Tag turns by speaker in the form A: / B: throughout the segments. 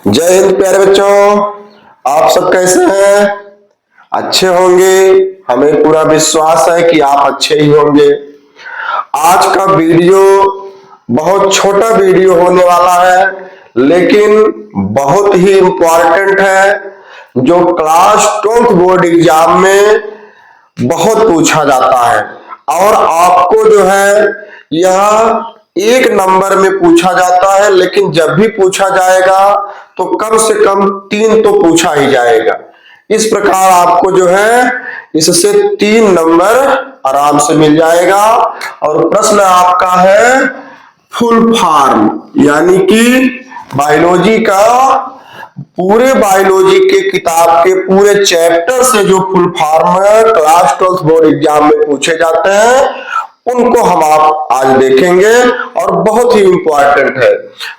A: जय हिंद प्यारे बच्चों। आप सब कैसे हैं? अच्छे होंगे। हमें पूरा विश्वास है कि आप अच्छे ही होंगे। आज का वीडियो बहुत छोटा वीडियो होने वाला है, लेकिन बहुत ही इंपॉर्टेंट है, जो क्लास 12 बोर्ड एग्जाम में बहुत पूछा जाता है। और आपको जो है यह एक नंबर में पूछा जाता है, लेकिन जब भी पूछा जाएगा तो कम से कम 3 तो पूछा ही जाएगा। इस प्रकार आपको जो है इससे 3 नंबर आराम से मिल जाएगा। और प्रश्न आपका है फुल फॉर्म, यानी कि बायोलॉजी का, पूरे बायोलॉजी के किताब के पूरे चैप्टर से जो full form class 12 board exam में पूछे जाते हैं, उनको हम आप आज देखेंगे और बहुत ही इंपॉर्टेंट है।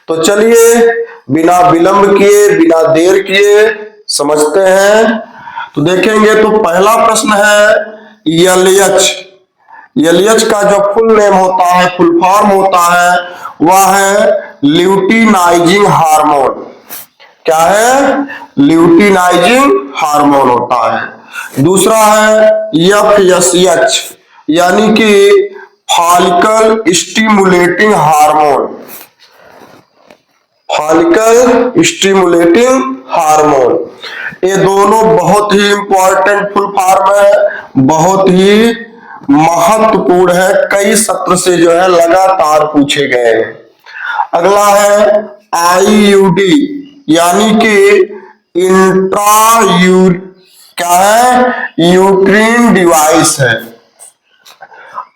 A: तो चलिए बिना विलंब किए, बिना देर किए समझते हैं। तो देखेंगे तो पहला प्रश्न है एलएच का जो फुल नेम होता है, फुल फॉर्म होता है, वह है ल्यूटिनाइजिंग हार्मोन। क्या है? ल्यूटिनाइजिंग हार्मोन होता है। दूसरा है एफएसएच, यानी कि follicle stimulating hormone. Follicle stimulating hormone, ये दोनों बहुत ही इंपॉर्टेंट फुल फॉर्म है, बहुत ही महत्वपूर्ण है, कई सत्र से जो है लगातार पूछे गए हैं। अगला है आईयूडी, यानी कि क्या है? यूट्रीन डिवाइस है।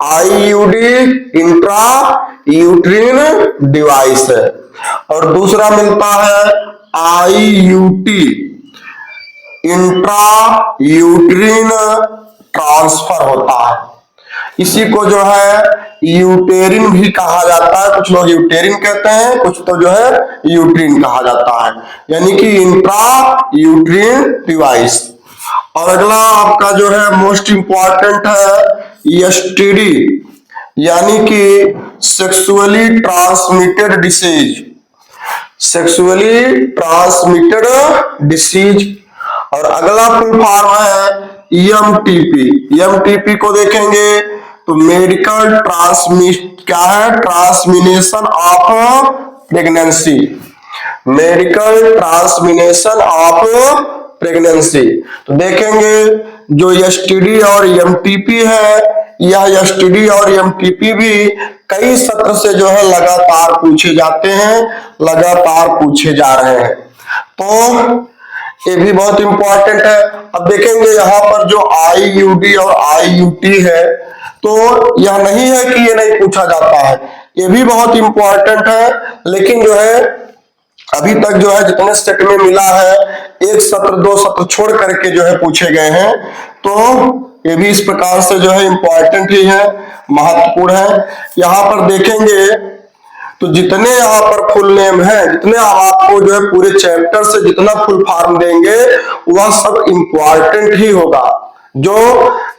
A: आईयूडी इंट्रा यूट्रीन डिवाइस है। और दूसरा मिलता है आईयूटी, इंट्रा यूट्रीन ट्रांसफर होता है। इसी को जो है यूटेरिन भी कहा जाता है। कुछ लोग यूटेरिन कहते हैं, कुछ तो जो है यूट्रीन कहा जाता है, यानी कि इंट्रा यूट्रीन डिवाइस। और अगला आपका जो है मोस्ट इंपॉर्टेंट है एसटीडी, यानी कि sexually transmitted disease. Sexually transmitted disease. और अगला फुल फॉर्म है एमटीपी। एमटीपी को देखेंगे तो मेडिकल क्या है? Termination of pregnancy. Medical termination of pregnancy. तो देखेंगे जो एसटीडी और एमटीपी है, यह एसटीडी और एमटीपी भी कई सत्र से जो है लगातार पूछे जाते हैं, लगातार पूछे जा रहे हैं। तो ये भी बहुत इंपॉर्टेंट है। अब देखेंगे यहाँ पर जो आईयूडी और आईयूटी है, तो यह नहीं है कि ये नहीं पूछा जाता है, ये भी बहुत इंपॉर्टेंट है, लेकिन जो है अभी तक जो है जितने सेट में मिला है, एक सत्र 2 सत्र छोड़ करके जो है पूछे गए हैं। तो ये भी इस प्रकार से जो है इंपॉर्टेंट ही है, महत्वपूर्ण है। यहाँ पर देखेंगे तो जितने यहाँ पर फुल नेम है, जितने आपको जो है पूरे चैप्टर से जितना फुल फॉर्म देंगे, वह सब इंपॉर्टेंट ही होगा, जो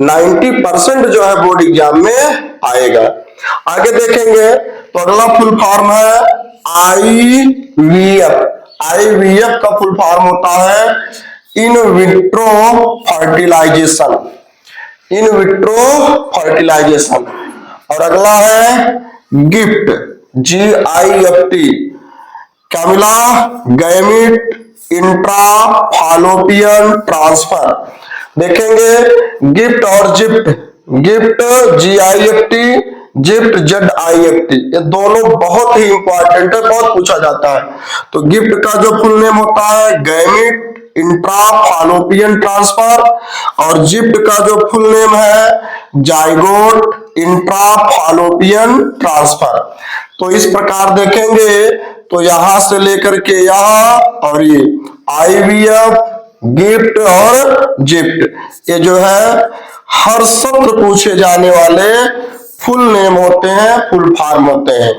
A: 90% जो है बोर्ड एग्जाम में आएगा। आगे देखेंगे तो अगला फुल फॉर्म है आईवीएफ। आईवीएफ का फुल फॉर्म होता है in vitro fertilisation. In vitro fertilisation. और अगला है गिफ्ट, GIFT, क्या मिला? Gamete intra fallopian transfer. देखेंगे गिफ्ट और ZIFT, GIFT GIFT, ZIFT ZIFT, ये दोनों बहुत ही इंपॉर्टेंट है, बहुत पूछा जाता है। तो गिफ्ट का जो फुल नेम होता है गैमिट इंट्रा फालोपियन ट्रांसफर, और जिफ्ट का जो फुल नेम है जाइगोट इंट्रा फालोपियन ट्रांसफर। तो इस प्रकार देखेंगे तो यहां से लेकर के यहां, और ये आईवीएफ, गिफ्ट और जिफ्ट, ये जो है हर सत्र पूछे जाने वाले फुल नेम होते हैं, फुल फॉर्म होते हैं।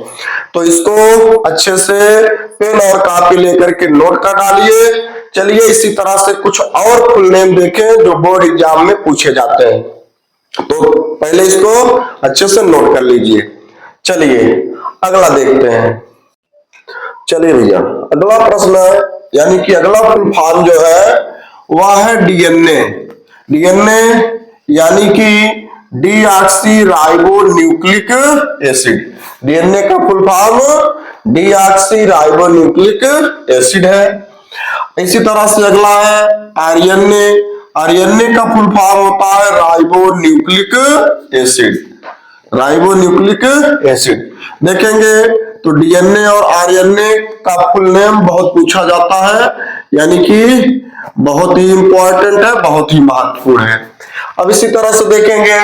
A: तो इसको अच्छे से पेन और कॉपी लेकर के नोट कर डालिए। चलिए इसी तरह से कुछ और फुल नेम देखें जो बोर्ड एग्जाम में पूछे जाते हैं। तो पहले इसको अच्छे से नोट कर लीजिए। चलिए अगला देखते हैं। चलिए भैया, अगला प्रश्न है यानी कि अगला फुल फॉर्म जो है वह है डीएनए। डीएनए यानी कि deoxy ribo nucleic acid. DNA का full form deoxy ribo nucleic acid है। इसी तरह से अगला है आरएनए। आरएनए का फुल फॉर्म होता है ribo nucleic acid. Ribo nucleic acid देखेंगे तो डीएनए और आरएनए का फुल नेम बहुत पूछा जाता है, यानी कि बहुत ही इंपॉर्टेंट है, बहुत ही महत्वपूर्ण है। अब इसी तरह से देखेंगे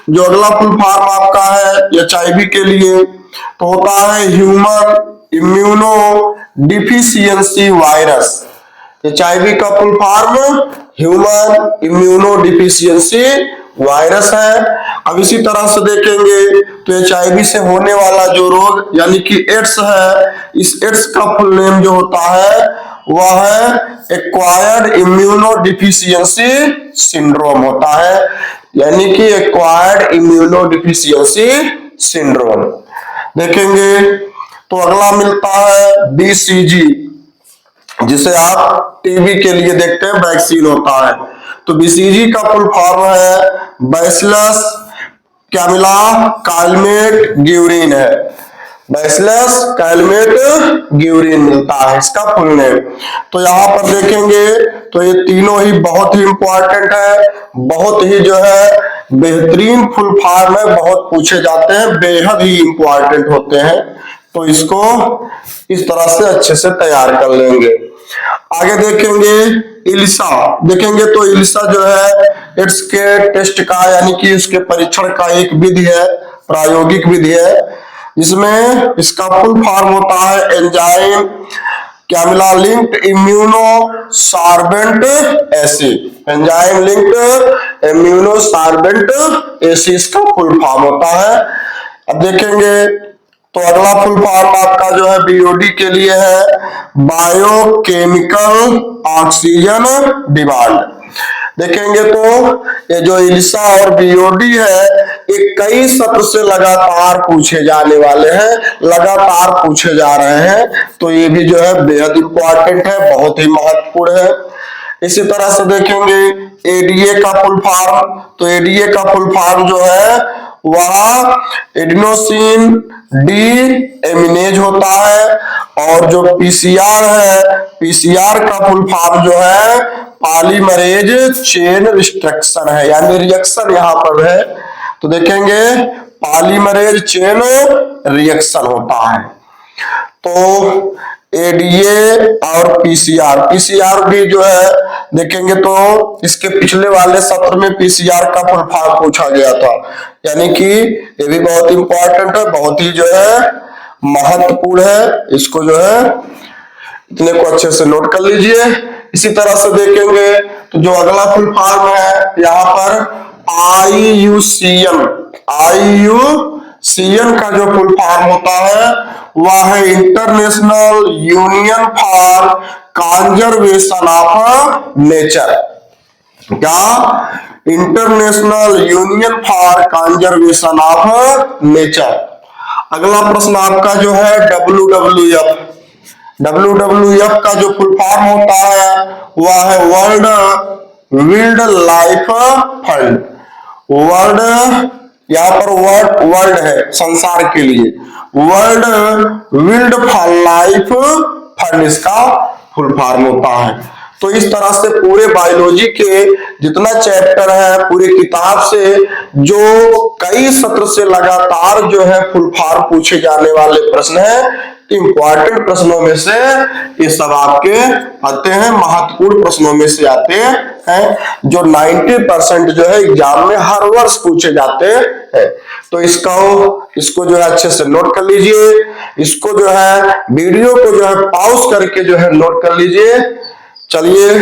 A: जो अगला फुल फॉर्म आपका है एचआईवी के लिए तो होता है human immuno deficiency virus. HIV का full form human immuno deficiency virus है। अब इसी तरह से देखेंगे तो एचआईवी से होने वाला जो रोग यानी कि एड्स है, इस एड्स का फुल नेम जो होता है वह है एक्वायर्ड इम्यूनो डिफिशियंसी सिंड्रोम होता है, यानी कि एक्वायर्ड इम्यूनो डिफिशियंसी सिंड्रोम। देखेंगे तो अगला मिलता है बीसीजी, जिसे आप टीबी के लिए देखते हैं वैक्सीन होता है। तो बीसीजी का फुल फॉर्म है बैसिलस कैमिला कालमेट गिवरीन है। बैसिलस कैलमेट गिवरीन मिलता है इसका फुल नेम। तो यहाँ पर देखेंगे तो ये तीनों ही बहुत ही इंपॉर्टेंट है, बहुत ही जो है बेहतरीन फुल फॉर्म है, बहुत पूछे जाते हैं, बेहद ही इंपॉर्टेंट होते हैं। तो इसको इस तरह से अच्छे से तैयार कर लेंगे। आगे देखेंगे इलिसा। देखेंगे तो इलिसा जो है एड्स के टेस्ट का यानी कि उसके परीक्षण का एक विधि है, प्रायोगिक विधि है, जिसमें इसका फुल फॉर्म होता है एंजाइम कैमिला linked immuno sorbent acid. Enzyme linked immuno sorbent acid इसका फुल फॉर्म होता है। अब देखेंगे तो अगला फुल फॉर्म आपका जो है बीओडी के लिए है बायोकेमिकल ऑक्सीजन डिमांड। देखेंगे तो ये जो इलिसा और बीओडी है ये कई सत्र से लगातार पूछे जाने वाले हैं, लगातार पूछे जा रहे हैं। तो ये भी जो है बेहद इंपॉर्टेंट है, बहुत ही महत्वपूर्ण है। इसी तरह से देखेंगे एडीए का फुल फॉर्म। तो एडीए का फुल फॉर्म जो है वह एडिनोसिन डी एमिनेज होता है। और जो पीसीआर है, पीसीआर का फुल फॉर्म जो है पॉलीमरेज चेन रिस्ट्रक्शन है, यानी रिएक्शन यहाँ पर है। तो देखेंगे पॉलीमरेज चेन रिएक्शन होता है। तो एडीए और पीसीआर, पीसीआर भी जो है देखेंगे तो इसके पिछले वाले सत्र में पीसीआर का फुल फॉर्म पूछा गया था, यानी कि ये भी बहुत इंपॉर्टेंट है, बहुत ही जो है महत्वपूर्ण है। इसको जो है इतने को अच्छे से नोट कर लीजिए। इसी तरह से देखेंगे तो जो अगला फुल फॉर्म है यहाँ पर आईयूसीएन। आईयूसीएन का जो फुल फॉर्म होता है वह है international union for conservation of nature. क्या? International union for conservation of nature. अगला प्रश्न आपका जो है WWF। WWF का जो फुल फॉर्म होता है वह है world wild life fund. World यहाँ पर वर्ल्ड है संसार के लिए, वर्ल्ड वाइल्ड लाइफ फंड इसका फुल फॉर्म होता है। तो इस तरह से पूरे बायोलॉजी के जितना चैप्टर है पूरे किताब से जो कई सत्र से लगातार जो है फुल फॉर्म पूछे जाने वाले प्रश्न है, इंपॉर्टेंट प्रश्नों में से ये सब आपके आते हैं, महत्वपूर्ण प्रश्नों में से आते हैं, जो 90% जो है एग्जाम में हर वर्ष पूछे जाते हैं। तो इसको जो है अच्छे से नोट कर लीजिए। इसको जो है वीडियो को जो है पॉज करके जो है नोट कर लीजिए। चलिए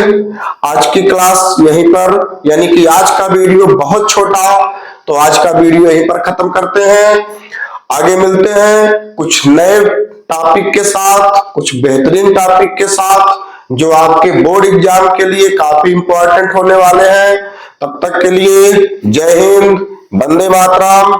A: आज की क्लास यहीं पर, यानी कि आज का वीडियो बहुत छोटा, तो आज का वीडियो यहीं पर खत्म करते हैं। आगे मिलते हैं कुछ नए टॉपिक के साथ, कुछ बेहतरीन टॉपिक के साथ जो आपके बोर्ड एग्जाम के लिए काफी इंपॉर्टेंट होने वाले हैं। तब तक के लिए जय हिंद, वंदे मातरम।